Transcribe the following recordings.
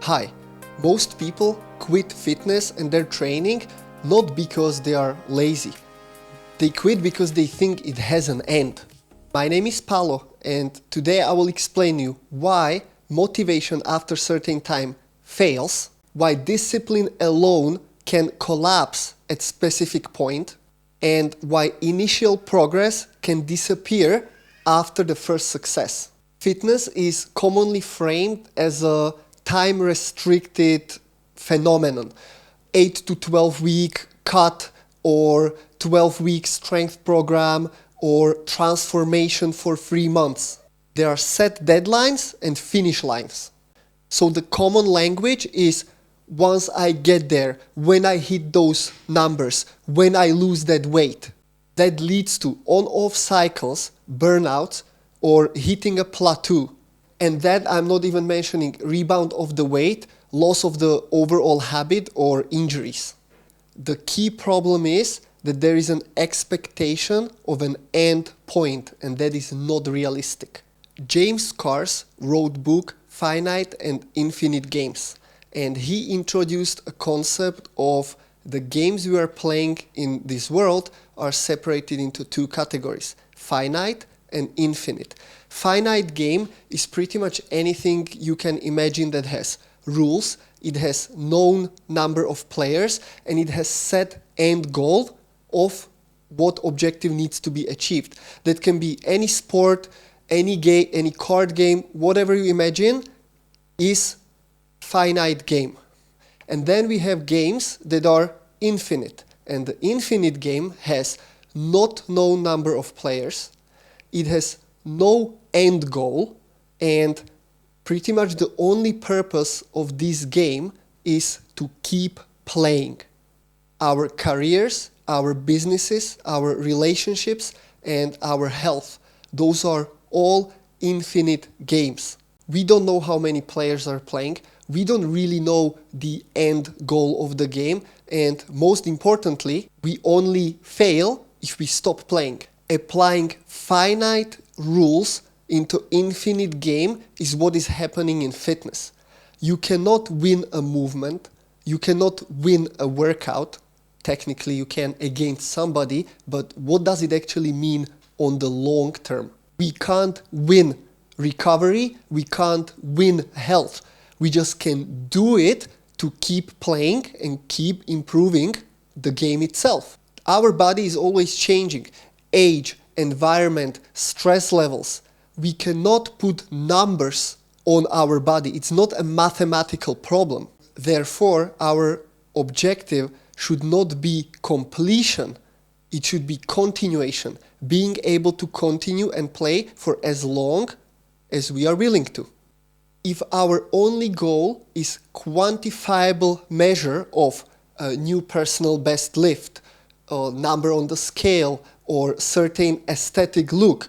Hi, most people quit fitness and their training not because they are lazy. They quit because they think it has an end. My name is Paolo and today I will explain you why motivation after certain time fails, why discipline alone can collapse at specific point, and why initial progress can disappear after the first success. Fitness is commonly framed as a time-restricted phenomenon, 8 to 12 week cut or 12-week strength program or transformation for 3 months. There are set deadlines and finish lines. So the common language is once I get there, when I hit those numbers, when I lose that weight. That leads to on-off cycles, burnout, or hitting a plateau. And that I'm not even mentioning rebound of the weight, loss of the overall habit, or injuries. The key problem is that there is an expectation of an end point, and that is not realistic. James Carse wrote book Finite and Infinite Games, and he introduced a concept of the games we are playing in this world are separated into two categories, finite and infinite. Finite game is pretty much anything you can imagine that has rules, it has known number of players, and it has set end goal of what objective needs to be achieved. That can be any sport, any game, any card game, whatever you imagine is finite game. And then we have games that are infinite. And the infinite game has not known number of players, it has no end goal, and pretty much the only purpose of this game is to keep playing. Our careers, our businesses, our relationships, and our health, those are all infinite games. We don't know how many players are playing, we don't really know the end goal of the game, and most importantly, we only fail if we stop playing. Applying finite rules into infinite game is what is happening in fitness. You cannot win a movement, you cannot win a workout. Technically you can against somebody, but what does it actually mean on the long term? We can't win recovery, we can't win health. We just can do it to keep playing and keep improving the game itself. Our body is always changing. Age, environment, stress levels. We cannot put numbers on our body. It's not a mathematical problem. Therefore, our objective should not be completion. It should be continuation. Being able to continue and play for as long as we are willing to. If our only goal is quantifiable measure of a new personal best lift, a number on the scale, or certain aesthetic look,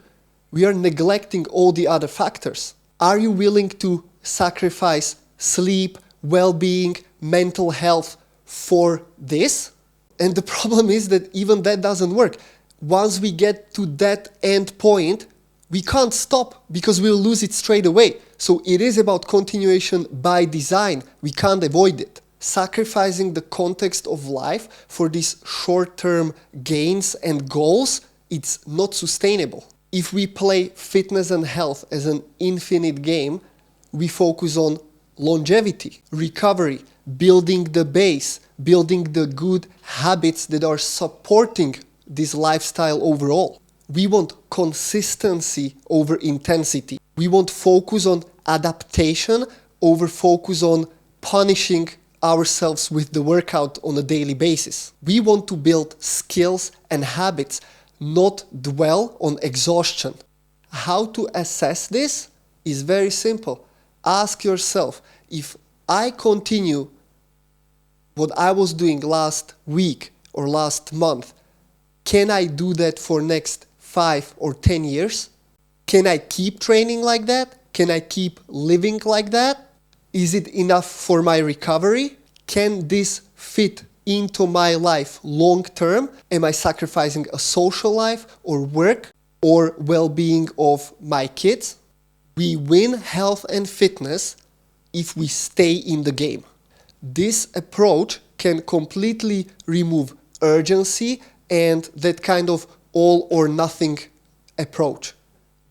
we are neglecting all the other factors. Are you willing to sacrifice sleep, well-being, mental health for this? And the problem is that even that doesn't work. Once we get to that end point, we can't stop because we'll lose it straight away. So it is about continuation by design. We can't avoid it. Sacrificing the context of life for these short-term gains and goals, it's not sustainable. If we play fitness and health as an infinite game, we focus on longevity, recovery, building the base, building the good habits that are supporting this lifestyle overall. We want consistency over intensity. We want focus on adaptation over focus on punishing ourselves with the workout on a daily basis. We want to build skills and habits, not dwell on exhaustion. How to assess this is very simple. Ask yourself, if I continue what I was doing last week or last month, can I do that for next 5 or 10 years? Can I keep training like that? Can I keep living like that? Is it enough for my recovery? Can this fit into my life long term? Am I sacrificing a social life or work or well-being of my kids? We win health and fitness if we stay in the game. This approach can completely remove urgency and that kind of all or nothing approach.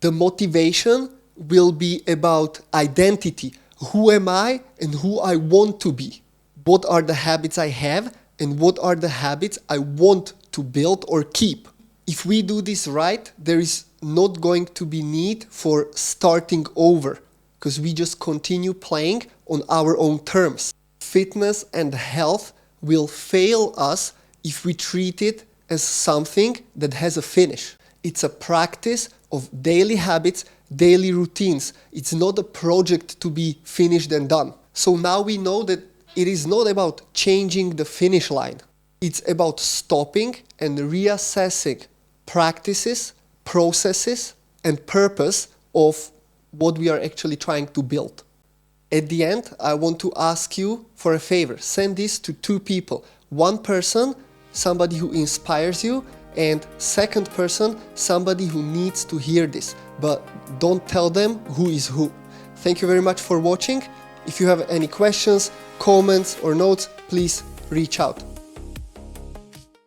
The motivation will be about identity. Who am I and who I want to be? What are the habits I have and what are the habits I want to build or keep? If we do this right, there is not going to be need for starting over because we just continue playing on our own terms. Fitness and health will fail us if we treat it as something that has a finish. It's a practice of daily habits, daily routines. It's not a project to be finished and done. So now we know that it is not about changing the finish line. It's about stopping and reassessing practices, processes, and purpose of what we are actually trying to build. At the end, I want to ask you for a favor. Send this to 2 people. One person, somebody who inspires you, and second person, somebody who needs to hear this. But don't tell them who is who. Thank you very much for watching. If you have any questions, comments, or notes, please reach out.